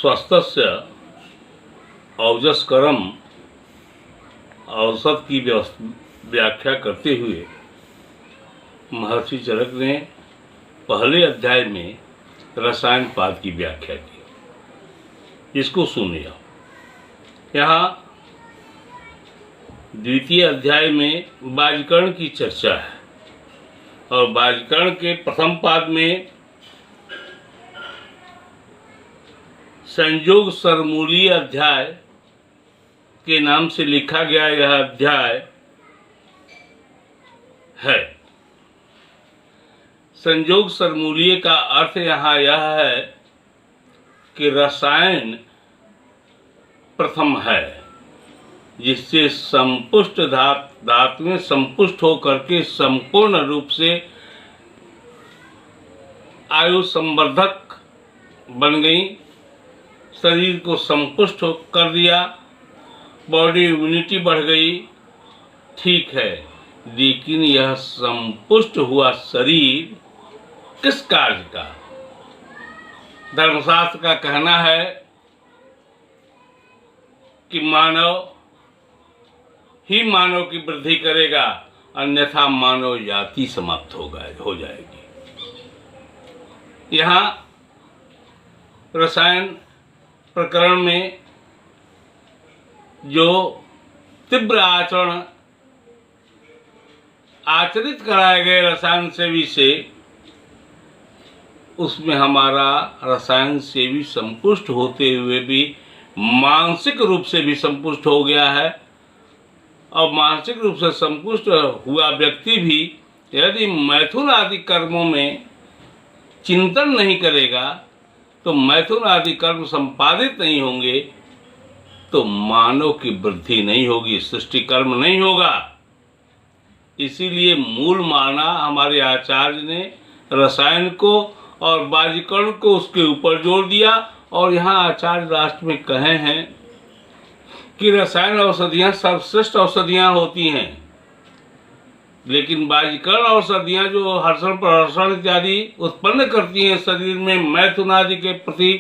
स्वस्थस्य औजस्करम औसत की व्याख्या करते हुए महर्षि चरक ने पहले अध्याय में रसायन पाद की व्याख्या की। इसको सुनिए। यहाँ द्वितीय अध्याय में बाजकरण की चर्चा है और बाजकरण के प्रथम पाद में संयोग सरमूलीय अध्याय के नाम से लिखा गया यह अध्याय है। संयोग सरमूलीय का अर्थ यहाँ यह है कि रसायन प्रथम है, जिससे संपुष्ट धातु में संपुष्ट होकर के संपूर्ण रूप से आयु संवर्धक बन गई, शरीर को संपुष्ट कर दिया, बॉडी इम्यूनिटी बढ़ गई। ठीक है, लेकिन यह संपुष्ट हुआ शरीर किस कार्य का? धर्मशास्त्र का कहना है कि मानव ही मानव की वृद्धि करेगा, अन्यथा मानव जाति समाप्त हो जाएगी। यहाँ रसायन प्रकरण में जो तीव्र आचरित कराए गए रसायन सेवी से, उसमें हमारा रसायन सेवी संपुष्ट होते हुए भी मानसिक रूप से भी संपुष्ट हो गया है। और मानसिक रूप से संपुष्ट हुआ व्यक्ति भी यदि मैथुन आदि कर्मों में चिंतन नहीं करेगा, तो मैथुन आदि कर्म संपादित नहीं होंगे, तो मानव की वृद्धि नहीं होगी, सृष्टि कर्म नहीं होगा। इसीलिए मूल माना हमारे आचार्य ने रसायन को और बाजीकरण को उसके ऊपर जोर दिया। और यहाँ आचार्य राष्ट्र में कहे हैं कि रसायन औषधियाँ सर्वश्रेष्ठ औषधियाँ होती हैं, लेकिन बाजीकरण औषधियाँ जो हर्षण प्रहर्षण इत्यादि उत्पन्न करती हैं, शरीर में मैथुन आदि के प्रति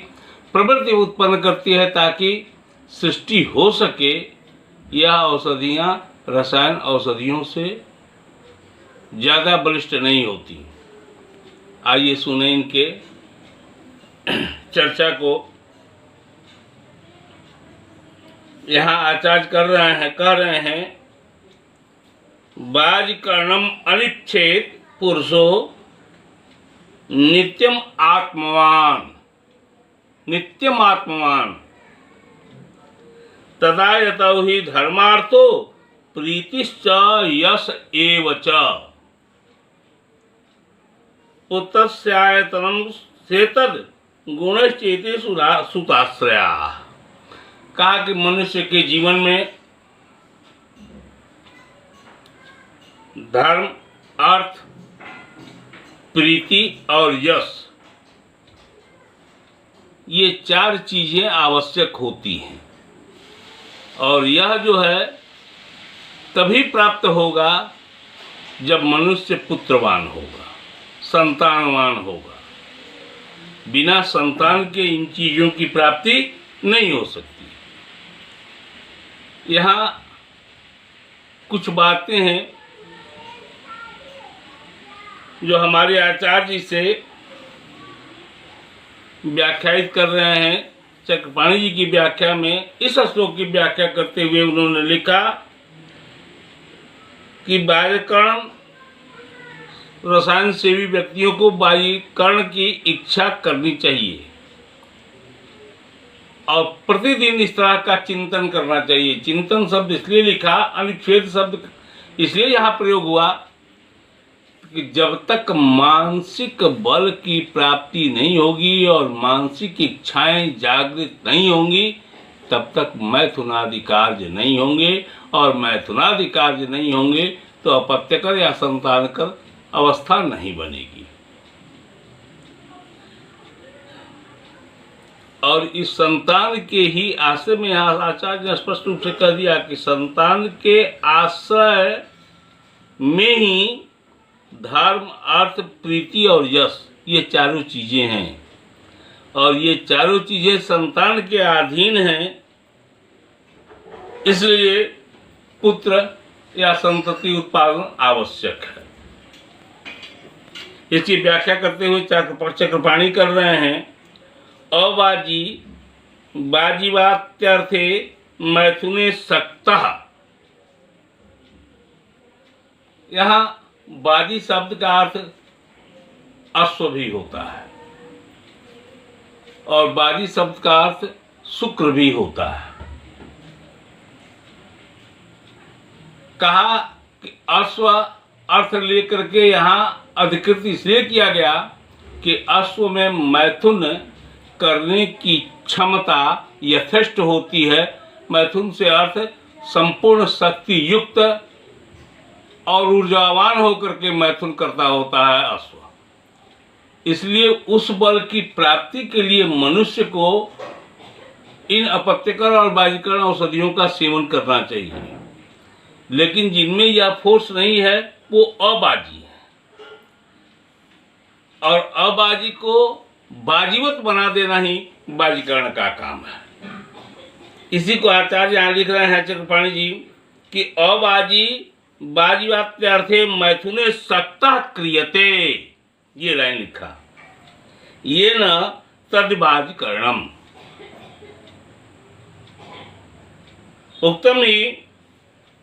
प्रवृत्ति उत्पन्न करती है ताकि सृष्टि हो सके, यह औषधियाँ रसायन औषधियों से ज़्यादा बलिष्ठ नहीं होती। आइए सुने इनके चर्चा को। यहाँ आचार्य कह रहे हैं बाजीकरणम अनिच्छेद पुरुषो नित्यम आत्मवान तदा यतो ही धर्मार्थो प्रीतिश्च यश एव च पुत्रस्यायतनं सेतद गुणश्चेते सुताश्रया। कहा कि मनुष्य के जीवन में धर्म, अर्थ, प्रीति और यश, ये चार चीजें आवश्यक होती हैं। और यह जो है तभी प्राप्त होगा जब मनुष्य पुत्रवान होगा, संतानवान होगा। बिना संतान के इन चीजों की प्राप्ति नहीं हो सकती। यहाँ कुछ बातें हैं जो हमारे आचार्य जी से व्याख्यायित कर रहे हैं। चक्रपाणी जी की व्याख्या में इस श्लोक की व्याख्या करते हुए उन्होंने लिखा कि बाजीकरण रसायन सेवी व्यक्तियों को बाजीकरण की इच्छा करनी चाहिए और प्रतिदिन इस तरह का चिंतन करना चाहिए। चिंतन शब्द इसलिए लिखा, अनुच्छेद शब्द इसलिए यहाँ प्रयोग हुआ कि जब तक मानसिक बल की प्राप्ति नहीं होगी और मानसिक इच्छाएं जागृत नहीं होंगी, तब तक मैथुनादि कार्य नहीं होंगे। और मैथुनादि कार्य नहीं होंगे तो अपत्यकर या संतानकर अवस्था नहीं बनेगी। और इस संतान के ही आश्रय में आचार्य ने स्पष्ट रूप से कह दिया कि संतान के आश्रय में ही धर्म, अर्थ, प्रीति और यश, ये चारों चीजें हैं। और ये चारों चीजें संतान के अधीन हैं, इसलिए पुत्र या संतति उत्पादन आवश्यक है। इसकी व्याख्या करते हुए चक्रपाणी कर रहे हैं, अबाजी बाजीवात्यर्थे मैथुने सक्तः। यहाँ बाजी शब्द का अर्थ अश्व भी होता है और बाजी शब्द का अर्थ शुक्र भी होता है। कहा कि अश्व अर्थ लेकर के यहाँ अधिकृत इसलिए किया गया कि अश्व में मैथुन करने की क्षमता यथेष्ट होती है। मैथुन से अर्थ संपूर्ण शक्ति युक्त और ऊर्जावान होकर के मैथुन करता होता है अश्व। इसलिए उस बल की प्राप्ति के लिए मनुष्य को इन अपत्यकर और बाजीकरण औषधियों का सेवन करना चाहिए, लेकिन जिनमें यह फोर्स नहीं है वो अबाजी है, और अबाजी को बाजीवत बना देना ही बाजीकरण का काम है। इसी को आचार्य यहाँ लिख रहे हैं चक्रपाणी जी कि अबाजी बाजीवात्यार्थे मैथुने सक्तः क्रियते, ये लाइन लिखा, ये न तद्बाजीकरणम। उत्तम ही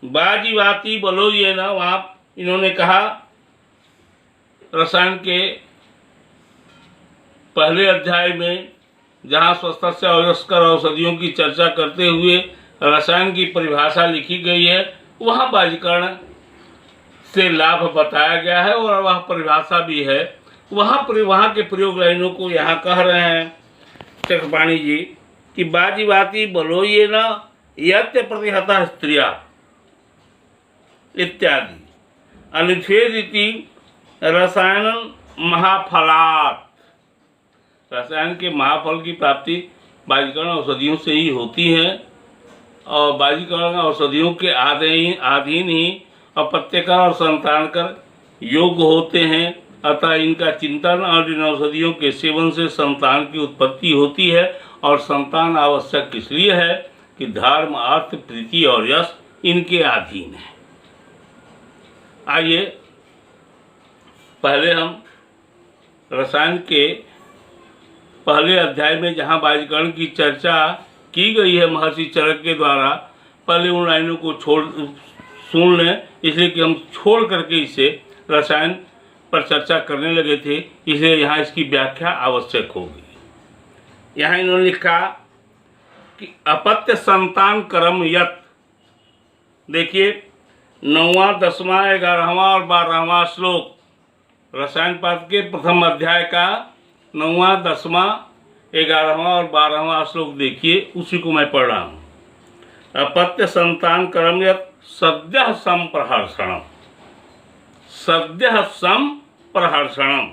बाजीवाती बलो, ये न, वहाँ इन्होंने कहा रसायन के पहले अध्याय में जहाँ स्वस्थस्य अवयस्कर औषधियों की चर्चा करते हुए रसायन की परिभाषा लिखी गई है, वहाँ बाजीकरण से लाभ बताया गया है और वह परिभाषा भी है। वहाँ के प्रयोग लाइनों को यहाँ कह रहे हैं चक्रपाणी जी कि बाजीवाती बलो ये न यत्य प्रतिहता स्त्रिया इत्यादि अनुच्छेदिति रसायन महाफलात्। रसायन के महाफल की प्राप्ति बाजीकरण औषधियों से ही होती है और बाजीकरण औषधियों के अधीन ही अपत्यकर और संतानकर योग्य होते हैं। अतः इनका चिंतन और इन औषधियों के सेवन से संतान की उत्पत्ति होती है और संतान आवश्यक इसलिए है कि धर्म, अर्थ, प्रीति और यश इनके अधीन है। आइए पहले हम रसायन के पहले अध्याय में जहाँ बाजीकरण की चर्चा की गई है महर्षि चरक के द्वारा, पहले उन लाइनों को सुन लें, इसलिए कि हम छोड़ करके इसे रसायन पर चर्चा करने लगे थे, इसलिए यहाँ इसकी व्याख्या आवश्यक होगी। यहाँ इन्होंने लिखा कि अपत्य संतान कर्म यत, देखिए 9वां, 10वां, 11वां और 12वां श्लोक रसायन पाठ के प्रथम अध्याय का 9वां, 10वां, 11वां और 12वां श्लोक देखिए, उसी को मैं पढ़ रहा हूँ। अपत्य संतान कर्म यत सद्यः संप्रहर्षणम, सद्यः संप्रहर्षणम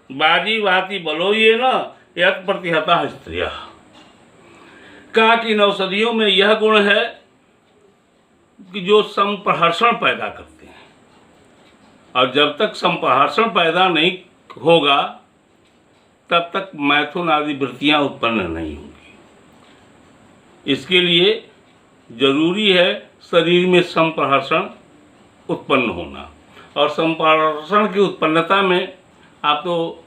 बाजीवाती बलो ये न यत् प्रतिहता स्त्रियः। कहा कि इन औषधियों में यह गुण है कि जो संप्रहर्षण पैदा करते हैं, और जब तक संप्रहर्षण पैदा नहीं होगा तब तक मैथुन आदि वृत्तियां उत्पन्न नहीं होंगी। इसके लिए जरूरी है शरीर में संप्रहर्षण उत्पन्न होना, और संप्रहर्षण की उत्पन्नता में आप तो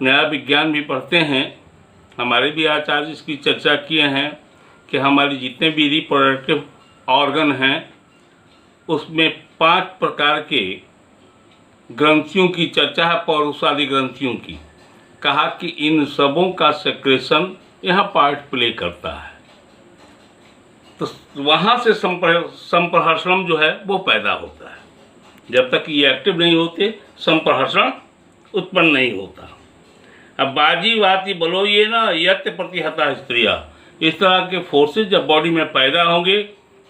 नया विज्ञान भी पढ़ते हैं, हमारे भी आचार्य इसकी चर्चा किए हैं कि हमारे जितने भी रिप्रोडक्टिव ऑर्गन हैं उसमें 5 प्रकार के ग्रंथियों की चर्चा है, पौरुषादि ग्रंथियों की। कहा कि इन सबों का सेक्रेशन यहाँ पार्ट प्ले करता है, तो वहाँ से संप्रहर्षण जो है वो पैदा होता है। जब तक ये एक्टिव नहीं होते संप्रहर्षण उत्पन्न नहीं होता। अब बाजीवाती बलो ये ना यत्य प्रतिहता स्त्रिया, इस तरह के फोर्सेस जब बॉडी में पैदा होंगे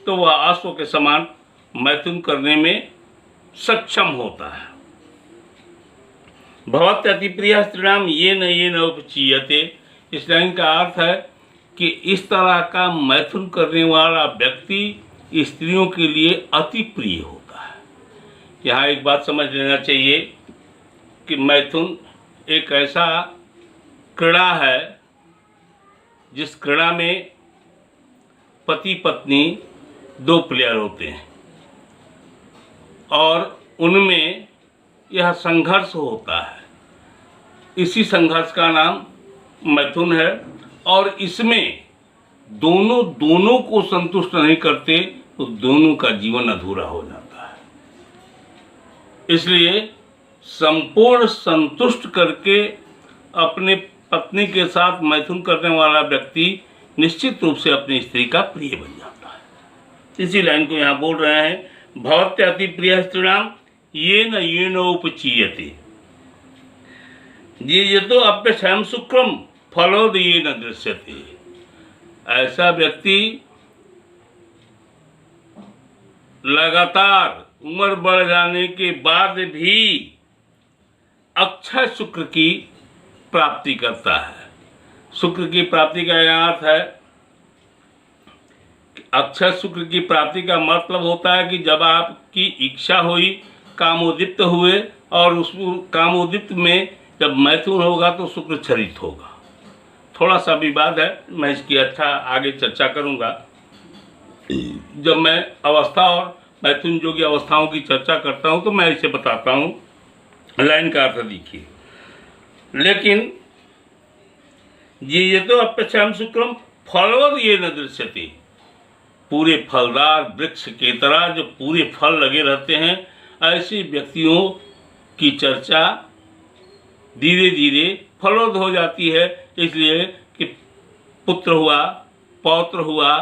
तो वह अश्व के समान मैथुन करने में सक्षम होता है। भवत अतिप्रिय स्त्रीणाम ये न उपचीयते, इस लाइन का अर्थ है कि इस तरह का मैथुन करने वाला व्यक्ति स्त्रियों के लिए अति प्रिय होता है। यहाँ एक बात समझ लेना चाहिए कि मैथुन एक ऐसा क्रीड़ा है, जिस क्रीड़ा में पति पत्नी 2 प्लेयर होते हैं और उनमें यह संघर्ष होता है। इसी संघर्ष का नाम मैथुन है और इसमें दोनों को संतुष्ट नहीं करते तो दोनों का जीवन अधूरा हो जाता है। इसलिए संपूर्ण संतुष्ट करके अपने पत्नी के साथ मैथुन करने वाला व्यक्ति निश्चित रूप से अपनी स्त्री का प्रिय बन जाता है। इसी लाइन को यहाँ बोल रहे हैं, भवत्यति प्रिय स्त्रीणाम ये न उपचीयते ये तो अप्यक्षयम शुक्रम फलोद ये न दृश्यते। ऐसा व्यक्ति लगातार उम्र बढ़ जाने के बाद भी अक्षय शुक्र की प्राप्ति करता है। शुक्र की प्राप्ति का यह अर्थ है कि अक्षय शुक्र की प्राप्ति का मतलब होता है कि जब आपकी इच्छा हुई, कामोदित हुए और उस कामोदित में जब मैथुन होगा तो शुक्र चरित होगा। थोड़ा सा विवाद है, मैं इसकी आगे चर्चा करूंगा जब मैं अवस्था और मैथुन योगी अवस्थाओं की चर्चा करता हूं तो मैं इसे बताता हूं। लाइन का अर्थ देखिए, लेकिन ये तो अपेक्षाम शुक्रम फलवद ये न दृश्यते। पूरे फलदार वृक्ष के तरह जो पूरे फल लगे रहते हैं, ऐसे व्यक्तियों की चर्चा धीरे धीरे फलोद हो जाती है। इसलिए कि पुत्र हुआ, पौत्र हुआ,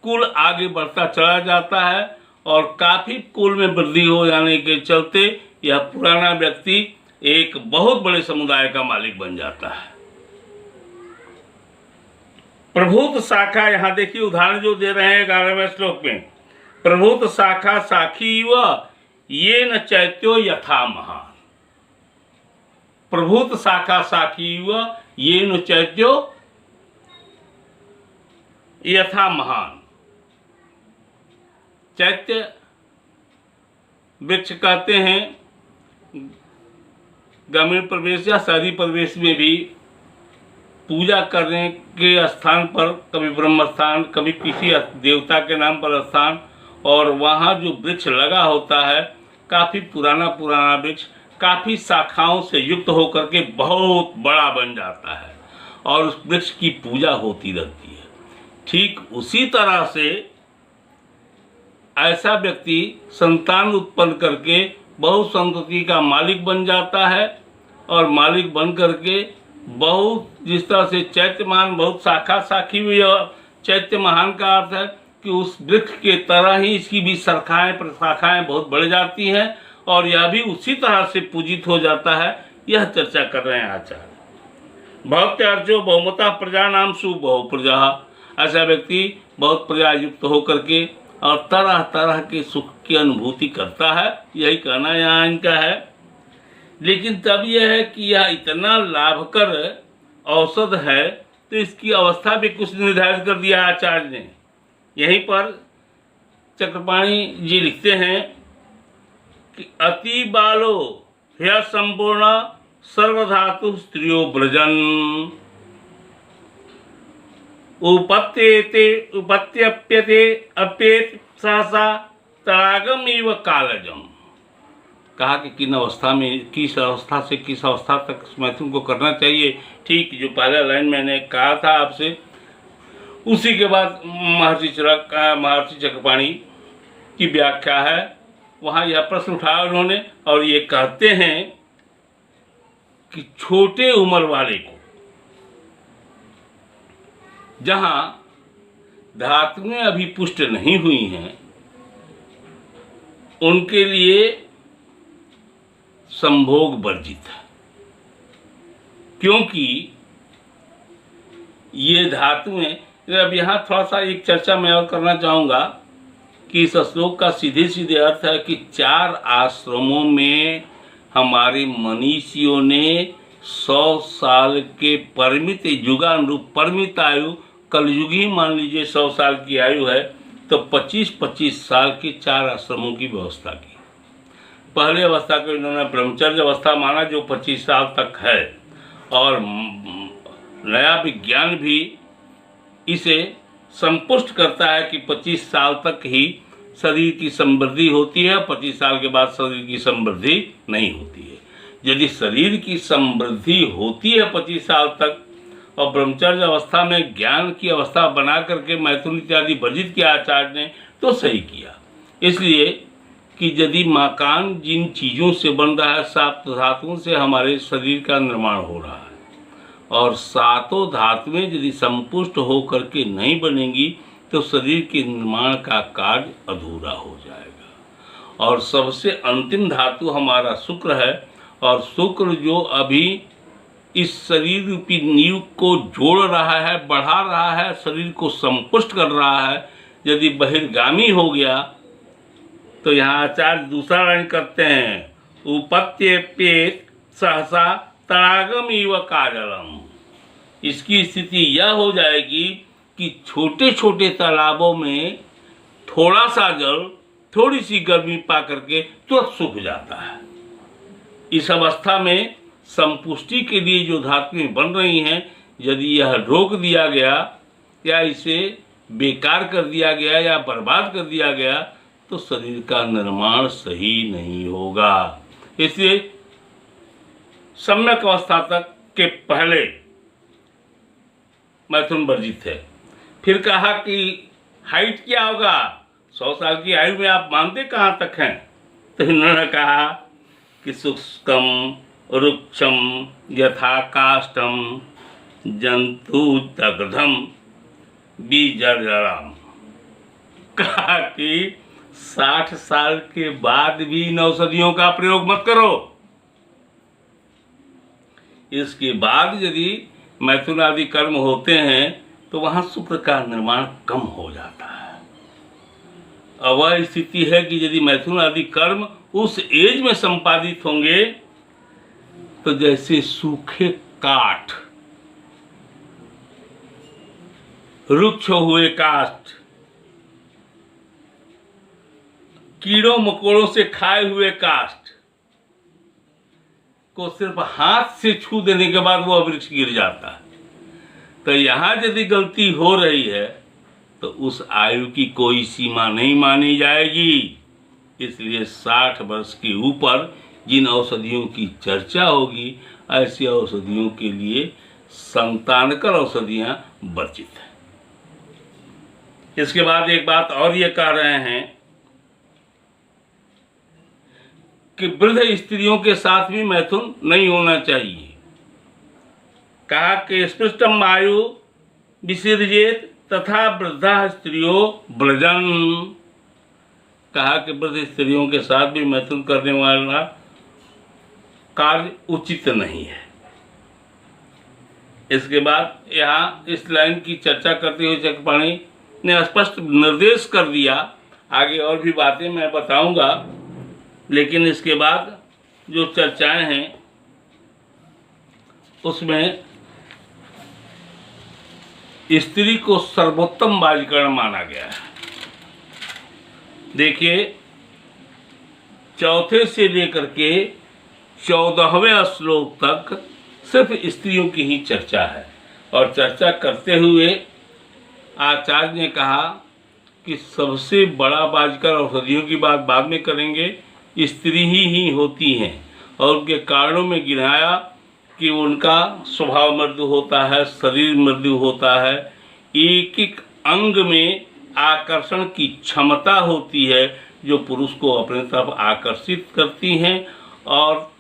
कुल आगे बढ़ता चला जाता है और काफी कुल में वृद्धि हो जाने के चलते यह पुराना व्यक्ति एक बहुत बड़े समुदाय का मालिक बन जाता है। प्रभूत शाखा, यहां देखिए उदाहरण जो दे रहे हैं 11वें श्लोक में, प्रभूत शाखा साखी व ये न चैत्यो यथा महान। प्रभूत शाखा साखी व ये न चैत्यो यथा महान। चैत्य वृक्ष कहते हैं ग्रामीण प्रदेश या शहरी प्रदेश में भी पूजा करने के स्थान पर, कभी ब्रह्म स्थान, कभी किसी देवता के नाम पर स्थान, और वहाँ जो वृक्ष लगा होता है काफ़ी पुराना वृक्ष काफ़ी शाखाओं से युक्त होकर के बहुत बड़ा बन जाता है और उस वृक्ष की पूजा होती रहती है। ठीक उसी तरह से ऐसा व्यक्ति संतान उत्पन्न करके बहुत संतति का मालिक बन जाता है और मालिक बन करके बहुत, जिस तरह से चैत्यमान बहुत शाखा साखी हुई है। चैत्य महान का अर्थ है कि उस वृक्ष के तरह ही इसकी भी शाखाएं प्रशाखाएं बहुत बढ़ जाती हैं और यह भी उसी तरह से पूजित हो जाता है। यह चर्चा कर रहे हैं आचार्य। भक्त्यार्चो बहुमता प्रजा नाम सुबहु प्रजा। ऐसा व्यक्ति बहुत प्रजा युक्त होकर के और तरह तरह के सुख की अनुभूति करता है, यही कहना यहाँ इनका है। लेकिन तब यह है कि यह इतना लाभकर औषध है तो इसकी अवस्था भी कुछ निर्धारित कर दिया आचार्य ने। यहीं पर चक्रपाणी जी लिखते हैं कि अति बालो ह्य संपूर्ण सर्वधातु स्त्रियो ब्रजन उपत्यप्यते अप्येत सहसा तड़ागम एव कालजम। कहा कि किन अवस्था में, किस अवस्था से किस अवस्था तक मैथुन को करना चाहिए। ठीक जो पहला लाइन मैंने कहा था आपसे, उसी के बाद महर्षि चक्रपाणी की व्याख्या है। वहाँ यह प्रश्न उठाया उन्होंने और ये कहते हैं कि छोटे उम्र वाले को, जहाँ धातुएं अभी पुष्ट नहीं हुई हैं, उनके लिए संभोग वर्जित है, क्योंकि ये धातुएं। अब यहाँ थोड़ा सा एक चर्चा मैं और करना चाहूँगा कि इस श्लोक का सीधे सीधे अर्थ है कि 4 आश्रमों में हमारे मनीषियों ने 100 साल के परिमित युगानुरूप परिमित आयु, कलयुगी मान लीजिए 100 साल की आयु है, तो 25-25 साल के 4 आश्रमों की व्यवस्था की। पहले अवस्था को इन्होंने ब्रह्मचर्य अवस्था माना जो 25 साल तक है, और नया विज्ञान भी इसे संपुष्ट करता है कि 25 साल तक ही शरीर की समृद्धि होती है, 25 साल के बाद शरीर की समृद्धि नहीं होती है। यदि शरीर की समृद्धि होती है 25 साल तक और ब्रह्मचर्य अवस्था में ज्ञान की अवस्था बना करके मैथुन इत्यादि वर्जित किया आचार्य ने, तो सही किया। इसलिए कि यदि मकान जिन चीज़ों से बन रहा है, सात धातुओं से हमारे शरीर का निर्माण हो रहा है, और सातों धातुएं यदि संपुष्ट हो करके नहीं बनेंगी तो शरीर के निर्माण का कार्य अधूरा हो जाएगा। और सबसे अंतिम धातु हमारा शुक्र है, और शुक्र जो अभी इस शरीर रूपी नींव को जोड़ रहा है, बढ़ा रहा है, शरीर को संपुष्ट कर रहा है, यदि बहिर्गामी हो गया तो यहाँ आचार्य दूसरा लाइन करते हैं, उपत्यपेत सहसा तड़ागम इव काजलम। इसकी स्थिति यह हो जाएगी कि छोटे छोटे तालाबों में थोड़ा सा जल, थोड़ी सी गर्मी पा करके तुरंत सूख जाता है। इस अवस्था में संपुष्टि के लिए जो धातुएं बन रही हैं, यदि यह रोक दिया गया या इसे बेकार कर दिया गया या बर्बाद कर दिया गया तो शरीर का निर्माण सही नहीं होगा। इसलिए सम्यक अवस्था तक के पहले मैथुन वर्जित है। फिर कहा कि हाइट क्या होगा, 100 साल की आयु में आप मानते कहाँ तक हैं? तो इन्होंने कहा कि शुष्कम रुक्षम यथा काष्ठम जंतु दग्धम बीजरम। कहा कि 60 साल के बाद भी इन औषधियों का प्रयोग मत करो। इसके बाद यदि मैथुन आदि कर्म होते हैं तो वहां शुक्र का निर्माण कम हो जाता है। अब वह स्थिति है कि यदि मैथुन आदि कर्म उस एज में संपादित होंगे तो जैसे सूखे काठ, रुक्ष हुए काठ, कीड़ों मकोड़ों से खाए हुए काष्ठ को सिर्फ हाथ से छू देने के बाद वो वृक्ष गिर जाता है। तो यहाँ यदि गलती हो रही है तो उस आयु की कोई सीमा नहीं मानी जाएगी। इसलिए 60 वर्ष के ऊपर जिन औषधियों की चर्चा होगी, ऐसी औषधियों के लिए संतानकर औषधियाँ वर्जित हैं। इसके बाद एक बात और ये कह रहे हैं कि वृद्ध स्त्रियों के साथ भी मैथुन नहीं होना चाहिए। कहा कि स्पृष्टम आयु विसर्जेत तथा वृद्धा स्त्रियों ब्रजन। कहा कि वृद्ध स्त्रियों के साथ भी मैथुन करने वाला कार्य उचित नहीं है। इसके बाद यहाँ इस लाइन की चर्चा करते हुए चक्रपाणी ने स्पष्ट निर्देश कर दिया। आगे और भी बातें मैं बताऊंगा, लेकिन इसके बाद जो चर्चाएं हैं उसमें स्त्री को सर्वोत्तम बाजीकरण माना गया है। देखिए, चौथे से लेकर के 14वें श्लोक तक सिर्फ स्त्रियों की ही चर्चा है, और चर्चा करते हुए आचार्य ने कहा कि सबसे बड़ा बाजीकर औषधियों की बात बाद में करेंगे, स्त्री ही होती हैं, और उनके कारणों में गिनाया कि उनका स्वभाव मृदु होता है, शरीर मृदु होता है, एक एक अंग में आकर्षण की क्षमता होती है जो पुरुष को अपने तरफ आकर्षित करती हैं और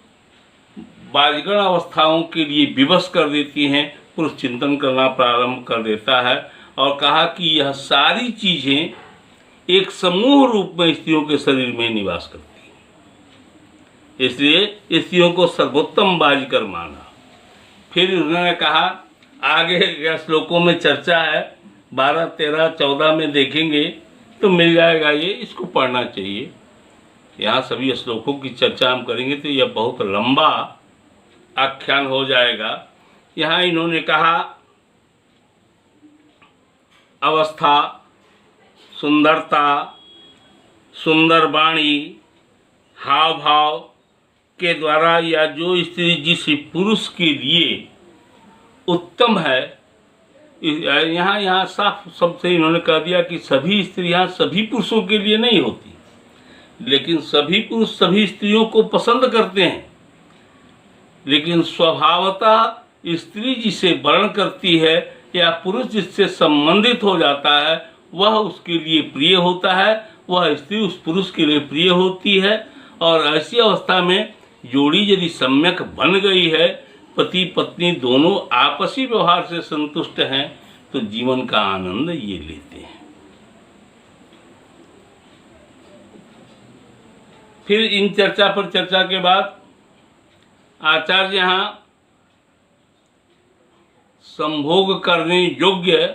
बालिगण अवस्थाओं के लिए विवश कर देती हैं। पुरुष चिंतन करना प्रारंभ कर देता है, और कहा कि यह सारी चीज़ें एक समूह रूप में स्त्रियों के शरीर में निवास करती हैं। इसलिए स्त्रियों को सर्वोत्तम बाजीकर माना। फिर उन्होंने कहा, आगे के श्लोकों में चर्चा है, 12, 13, 14 में देखेंगे तो मिल जाएगा, ये इसको पढ़ना चाहिए। यहाँ सभी श्लोकों की चर्चा हम करेंगे तो यह बहुत लंबा आख्यान हो जाएगा। यहाँ इन्होंने कहा, अवस्था, सुंदरता, सुंदर वाणी, हाव भाव के द्वारा या जो स्त्री जिस पुरुष के लिए उत्तम है। यहाँ साफ शब्द से इन्होंने कह दिया कि सभी स्त्रियां सभी पुरुषों के लिए नहीं होती, लेकिन सभी पुरुष सभी स्त्रियों को पसंद करते हैं। लेकिन स्वभावतः स्त्री जिसे वर्ण करती है या पुरुष जिससे संबंधित हो जाता है वह उसके लिए प्रिय होता है, वह स्त्री उस पुरुष के लिए प्रिय होती है। और ऐसी अवस्था में जोड़ी यदि सम्यक बन गई है, पति पत्नी दोनों आपसी व्यवहार से संतुष्ट हैं, तो जीवन का आनंद ये लेते हैं। फिर इन चर्चा पर चर्चा के बाद आचार्य यहाँ संभोग करने योग्य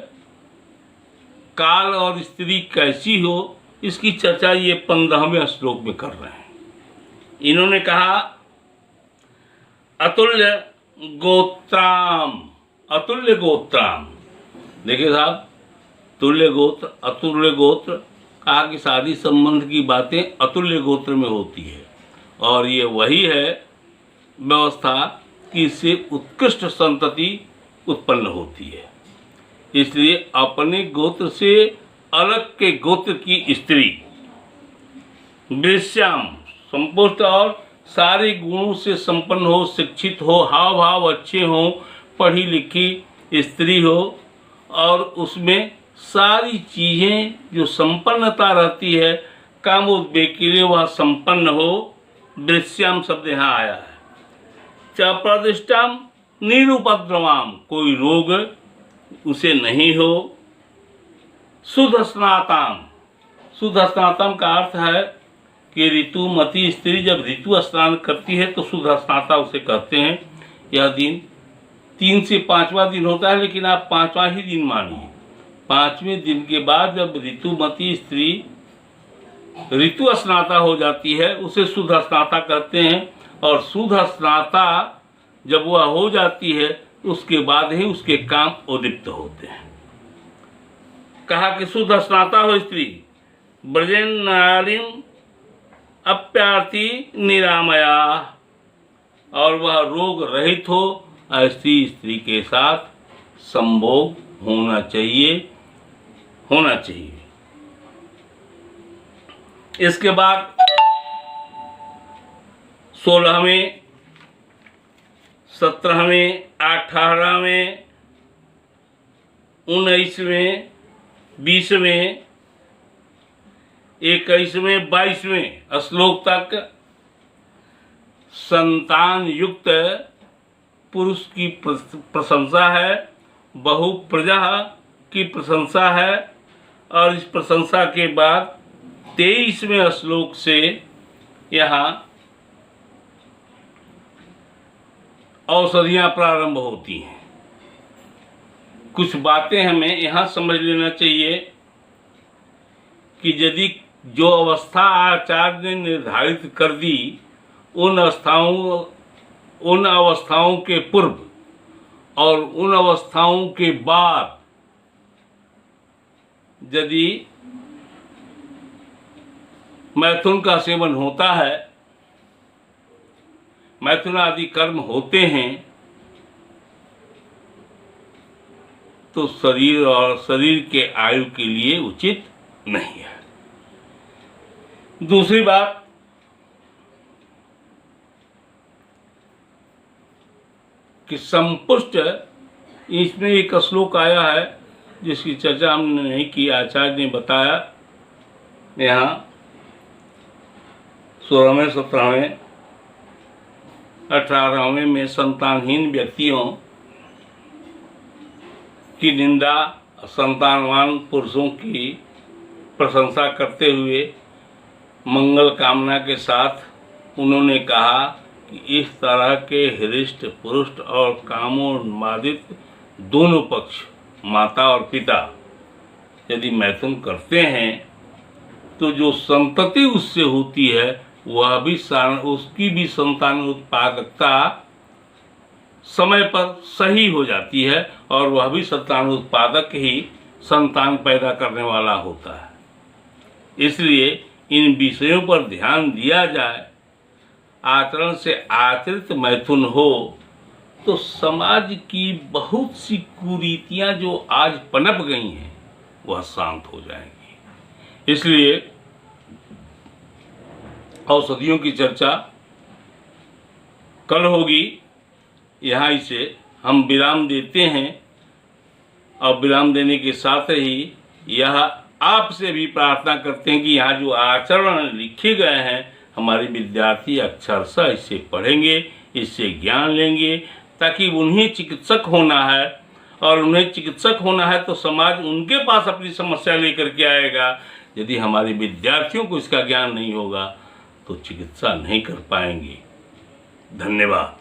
काल और स्त्री कैसी हो, इसकी चर्चा ये 15वें श्लोक में कर रहे हैं। इन्होंने कहा अतुल्य गोत्राम, अतुल्य गोत्राम। देखिए साहब, तुल्य गोत्र अतुल्य गोत्र, कहा कि शादी संबंध की बातें अतुल्य गोत्र में होती है, और ये वही है व्यवस्था कि इससे उत्कृष्ट संतति उत्पन्न होती है। इसलिए अपने गोत्र से अलग के गोत्र की स्त्री वृश्याम संपुष्ट और सारे गुणों से संपन्न हो, शिक्षित हो, हाव भाव अच्छे हो, पढ़ी लिखी स्त्री हो और उसमें सारी चीज़ें जो संपन्नता रहती है कामोद्वेग के लिए वह संपन्न हो। वृश्याम शब्द यहाँ आया है। च प्रतिष्ठाम निरुपद्रवाम, कोई रोग उसे नहीं हो। शुद्ध स्नाताम, शुद्ध स्नातम का अर्थ है कि ऋतुमती स्त्री जब ऋतु स्नान करती है तो शुद्ध स्नाता उसे कहते हैं। यह दिन 3 से 5वां दिन होता है, लेकिन आप 5वां ही दिन मानिए। 5वें दिन के बाद जब ऋतुमती स्त्री ऋतु स्नाता हो जाती है उसे शुद्ध स्नाता कहते हैं। और शुद्ध स्नाता जब वह हो जाती है उसके बाद ही उसके काम उद्दीप्त होते हैं। कहा कि शुद्ध स्नाता हो स्त्री, ब्रजेन नारीम अप्यार्थी निरामया, और वह रोग रहित हो, ऐसी स्त्री के साथ संभोग होना चाहिए, होना चाहिए। इसके बाद 16वें 17वें 18वें 19वें 20वें 21वें 22वें श्लोक तक संतान युक्त पुरुष की प्रशंसा है, बहु प्रजा की प्रशंसा है। और इस प्रशंसा के बाद 23वें श्लोक से यहाँ औषधियाँ प्रारंभ होती हैं। कुछ बातें हमें यहाँ समझ लेना चाहिए कि यदि जो अवस्था आचार्य ने निर्धारित कर दी, उन अवस्थाओं के पूर्व और उन अवस्थाओं के बाद यदि मैथुन का सेवन होता है, मैथुन आदि कर्म होते हैं, तो शरीर और शरीर के आयु के लिए उचित नहीं है। दूसरी बात, कि संपुष्ट, इसमें एक श्लोक आया है जिसकी चर्चा हमने नहीं की, आचार्य ने बताया यहाँ 16वें 17वें 18वें में संतानहीन व्यक्तियों की निंदा, संतानवान पुरुषों की प्रशंसा करते हुए मंगल कामना के साथ उन्होंने कहा कि इस तरह के हृष्ट पुरुष और कामोन्मादित दोनों पक्ष, माता और पिता, यदि मैथुन करते हैं तो जो संतति उससे होती है वह भी उसकी भी संतान उत्पादकता समय पर सही हो जाती है और वह भी संतान उत्पादक ही संतान पैदा करने वाला होता है। इसलिए इन विषयों पर ध्यान दिया जाए, आचरण से आचरित मैथुन हो तो समाज की बहुत सी कुरीतियां जो आज पनप गई हैं वह शांत हो जाएंगी। इसलिए औषधियों की चर्चा कल होगी। यहाँ इसे हम विराम देते हैं और विराम देने के साथ ही यह आपसे भी प्रार्थना करते हैं कि यहाँ जो आचरण लिखे गए हैं हमारे विद्यार्थी अक्षरशः इसे पढ़ेंगे, इससे ज्ञान लेंगे, ताकि उन्हें चिकित्सक होना है और उन्हें चिकित्सक होना है तो समाज उनके पास अपनी समस्या लेकर के आएगा। यदि हमारे विद्यार्थियों को इसका ज्ञान नहीं होगा तो चिकित्सा नहीं कर पाएंगे। धन्यवाद।